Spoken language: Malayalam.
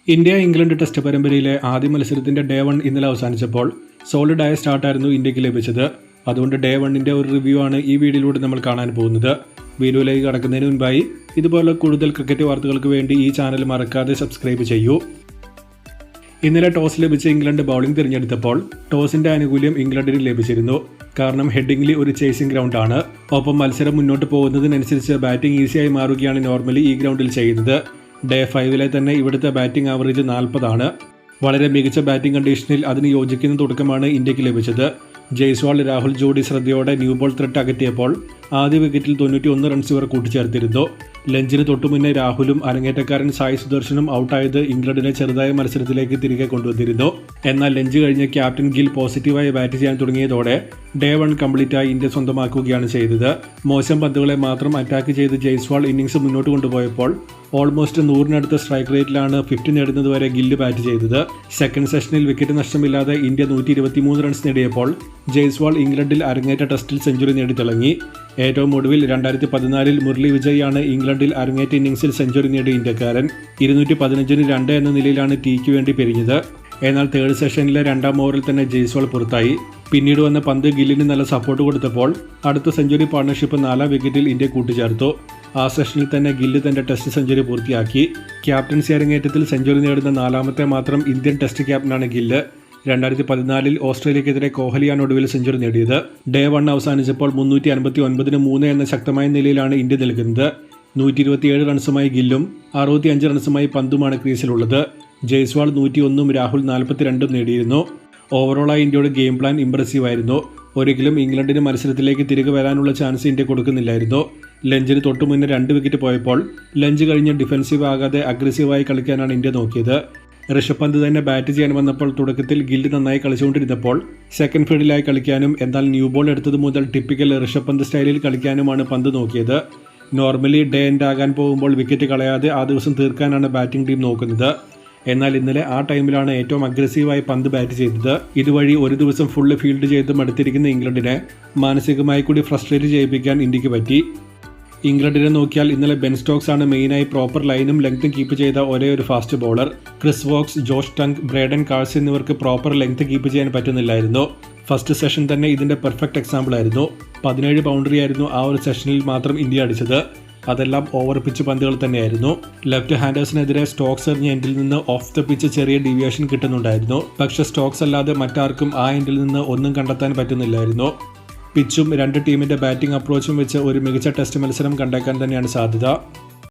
ഇന്ത്യ ഇംഗ്ലണ്ട് ടെസ്റ്റ് പരമ്പരയിലെ ആദ്യ മത്സരത്തിന്റെ ഡേ 1 ഇന്നലെ അവസാനിച്ചപ്പോൾ സോളിഡായ സ്റ്റാർട്ടായിരുന്നു ഇന്ത്യക്ക് ലഭിച്ചത്. അതുകൊണ്ട് ഡേ 1ന്റെ ഒരു റിവ്യൂ ആണ് ഈ വീഡിയോയിലൂടെ നമ്മൾ കാണാൻ പോകുന്നത്. വീഡിയോയിലേക്ക് കടക്കുന്നതിന് മുൻപായി ഇതുപോലെ കൂടുതൽ ക്രിക്കറ്റ് വാർത്തകൾക്ക് വേണ്ടി ഈ ചാനൽ മറക്കാതെ സബ്സ്ക്രൈബ് ചെയ്യൂ. ഇന്നലെ ടോസ് ലഭിച്ച ഇംഗ്ലണ്ട് ബൗളിംഗ് തിരഞ്ഞെടുത്തപ്പോൾ ടോസിന്റെ ആനുകൂല്യം ഇംഗ്ലണ്ടിന് ലഭിച്ചിരുന്നു. കാരണം ഹെഡിംഗ്ലി ഒരു ചേസിംഗ് ഗ്രൗണ്ടാണ്. ഒപ്പം മത്സരം മുന്നോട്ട് പോകുന്നതിനനുസരിച്ച് ബാറ്റിംഗ് ഈസിയായി മാറുകയാണ് നോർമലി ഈ ഗ്രൗണ്ടിൽ ചെയ്യുന്നത്. ഡേ 5 തന്നെ ഇവിടുത്തെ ബാറ്റിംഗ് ആവറേജ് 40 ആണ്. വളരെ മികച്ച ബാറ്റിംഗ് കണ്ടീഷനിൽ അതിന് യോജിക്കുന്ന തുടക്കമാണ് ഇന്ത്യക്ക് ലഭിച്ചത്. ജയ്സ്വാൾ, രാഹുൽ ജോഡി ശ്രദ്ധയോടെ ന്യൂ ബോൾ ത്രെട്ട് അകറ്റിയപ്പോൾ ആദ്യ വിക്കറ്റിൽ 91 റൺസ് ഇവർ കൂട്ടിച്ചേർത്തിരുന്നു. ലഞ്ചിന് തൊട്ടുമുന്നേ രാഹുലും അരങ്ങേറ്റക്കാരൻ സായി സുദർശനും ഔട്ടായത് ഇംഗ്ലണ്ടിനെ ചെറുതായ മത്സരത്തിലേക്ക് തിരികെ കൊണ്ടുവന്നിരുന്നു. എന്നാൽ ലഞ്ച് കഴിഞ്ഞ് ക്യാപ്റ്റൻ ഗിൽ പോസിറ്റീവായി ബാറ്റ് ചെയ്യാൻ തുടങ്ങിയതോടെ ഡേ 1 കംപ്ലീറ്റായി ഇന്ത്യ സ്വന്തമാക്കുകയാണ് ചെയ്തത്. മോശം പന്തുകളെ മാത്രം അറ്റാക്ക് ചെയ്ത് ജയ്സ്വാൾ ഇന്നിംഗ്സ് മുന്നോട്ട് കൊണ്ടുപോയപ്പോൾ ഓൾമോസ്റ്റ് 100-നടുത്ത സ്ട്രൈക്ക് റേറ്റിലാണ് 50 നേടുന്നതുവരെ ഗില്ല് ബാറ്റ് ചെയ്തത്. സെക്കൻഡ് സെഷനിൽ വിക്കറ്റ് നഷ്ടമില്ലാതെ ഇന്ത്യ 123 റൺസ് നേടിയപ്പോൾ ജയ്സ്വാൾ ഇംഗ്ലണ്ടിൽ അരങ്ങേറ്റ ടെസ്റ്റിൽ സെഞ്ചുറി നേടി തിളങ്ങി. ഏറ്റവും ഒടുവിൽ 2014 മുരളി വിജയാണ് ഇംഗ്ലണ്ടിൽ അരങ്ങേറ്റ ഇന്നിംഗ്സിൽ സെഞ്ചുറി നേടിയ ഇന്ത്യക്കാരൻ. 215-ന് 2 എന്ന നിലയിലാണ് ടീക്ക് വേണ്ടി പിരിഞ്ഞത്. എന്നാൽ തേർഡ് സെഷനിലെ 2ാം ഓവറിൽ തന്നെ ജയ്സ്വാൾ പുറത്തായി. പിന്നീട് വന്ന പന്ത് ഗില്ലിന് നല്ല സപ്പോർട്ട് കൊടുത്തപ്പോൾ അടുത്ത സെഞ്ചുറി പാർട്ണർഷിപ്പ് 4ാം വിക്കറ്റിൽ ഇന്ത്യ കൂട്ടിച്ചേർത്തു. ആ സെഷനിൽ തന്നെ ഗില്ല് തന്റെ ടെസ്റ്റ് സെഞ്ചുറി പൂർത്തിയാക്കി. ക്യാപ്റ്റൻസി അരങ്ങേറ്റത്തിൽ സെഞ്ചുറി നേടുന്ന 4ാമത്തെ മാത്രം ഇന്ത്യൻ ടെസ്റ്റ് ക്യാപ്റ്റനാണ് ഗില്ല്. 2014 ഓസ്ട്രേലിയക്കെതിരെ കോഹ്ലിയാണ് ഒടുവിൽ സെഞ്ചുറി നേടിയത്. ഡേ 1 അവസാനിച്ചപ്പോൾ 359-ന് 3 എന്ന ശക്തമായ നിലയിലാണ് ഇന്ത്യ നിൽക്കുന്നത്. 127 റൺസുമായി ഗില്ലും 65 റൺസുമായി പന്തുമാണ് ക്രീസിലുള്ളത്. ജയ്സ്വാൾ 101-ഉം രാഹുൽ 42-ഉം നേടിയിരുന്നു. ഓവറോളായി ഇന്ത്യയുടെ ഗെയിം പ്ലാൻ ഇംപ്രസീവ് ആയിരുന്നു. ഒരിക്കലും ഇംഗ്ലണ്ടിന് മത്സരത്തിലേക്ക് തിരികെ വരാനുള്ള ചാൻസ് ഇന്ത്യ കൊടുക്കുന്നില്ലായിരുന്നു. ലഞ്ചിന് തൊട്ടുമുന്നേ 2 വിക്കറ്റ് പോയപ്പോൾ ലഞ്ച് കഴിഞ്ഞ് ഡിഫൻസീവ് ആകാതെ അഗ്രസീവായി കളിക്കാനാണ് ഇന്ത്യ നോക്കിയത്. ഋഷഭ് പന്ത് തന്നെ ബാറ്റ് ചെയ്യാൻ വന്നപ്പോൾ തുടക്കത്തിൽ ഗില്ല് നന്നായി കളിച്ചുകൊണ്ടിരുന്നപ്പോൾ സെക്കൻഡ് ഫീൽഡിലായി കളിക്കാനും എന്നാൽ ന്യൂ ബോൾ എടുത്തത് മുതൽ ടിപ്പിക്കൽ ഋഷഭ് പന്ത് സ്റ്റൈലിൽ കളിക്കാനുമാണ് പന്ത് നോക്കിയത്. നോർമലി ഡേ എൻഡ് ആകാൻ പോകുമ്പോൾ വിക്കറ്റ് കളയാതെ ആ ദിവസം തീർക്കാനാണ് ബാറ്റിംഗ് ടീം നോക്കുന്നത്. എന്നാൽ ഇന്നലെ ആ ടൈമിലാണ് ഏറ്റവും അഗ്രസീവായി പന്ത് ബാറ്റ് ചെയ്തത്. ഇതുവഴി ഒരു ദിവസം ഫുള്ള് ഫീൽഡ് ചെയ്ത് മടുത്തിരിക്കുന്ന ഇംഗ്ലണ്ടിനെ മാനസികമായി കൂടി ഫ്രസ്ട്രേറ്റ് ചെയ്യിപ്പിക്കാൻ ഇന്ത്യക്ക് പറ്റി. ഇംഗ്ലണ്ടിനെ നോക്കിയാൽ ഇന്നലെ ബെൻ സ്റ്റോക്സ് ആണ് മെയിനായി പ്രോപ്പർ ലൈനും ലെങ്ത്തും കീപ്പ് ചെയ്ത ഒരേ ഒരു fast bowler. Chris Woakes, Josh Tongue, Brydon Carse എന്നിവർക്ക് പ്രോപ്പർ ലെങ്ത്ത് കീപ്പ് ചെയ്യാൻ പറ്റുന്നില്ലായിരുന്നു. ഫസ്റ്റ് സെഷൻ തന്നെ ഇതിന്റെ പെർഫെക്റ്റ് എക്സാമ്പിൾ ആയിരുന്നു. 17 ബൗണ്ടറി ആയിരുന്നു ആ ഒരു സെഷനിൽ മാത്രം ഇന്ത്യ അടിച്ചത്. അതെല്ലാം ഓവർ പിച്ച് പന്തുകൾ തന്നെയായിരുന്നു. ലെഫ്റ്റ് ഹാൻഡേഴ്സിനെതിരെ സ്റ്റോക്സ് എറിഞ്ഞ എൻഡിൽ നിന്ന് ഓഫ് ദ പിച്ച് ചെറിയ ഡീവിയേഷൻ കിട്ടുന്നുണ്ടായിരുന്നു. പക്ഷേ സ്റ്റോക്സ് അല്ലാതെ മറ്റാർക്കും ആ എൻഡിൽ നിന്ന് ഒന്നും കണ്ടെത്താൻ പറ്റുന്നില്ലായിരുന്നു. പിച്ചും 2 ടീമിന്റെ ബാറ്റിംഗ് അപ്രോച്ചും വെച്ച് ഒരു മികച്ച ടെസ്റ്റ് മത്സരം കണ്ടേക്കാൻ തന്നെയാണ് സാധ്യത.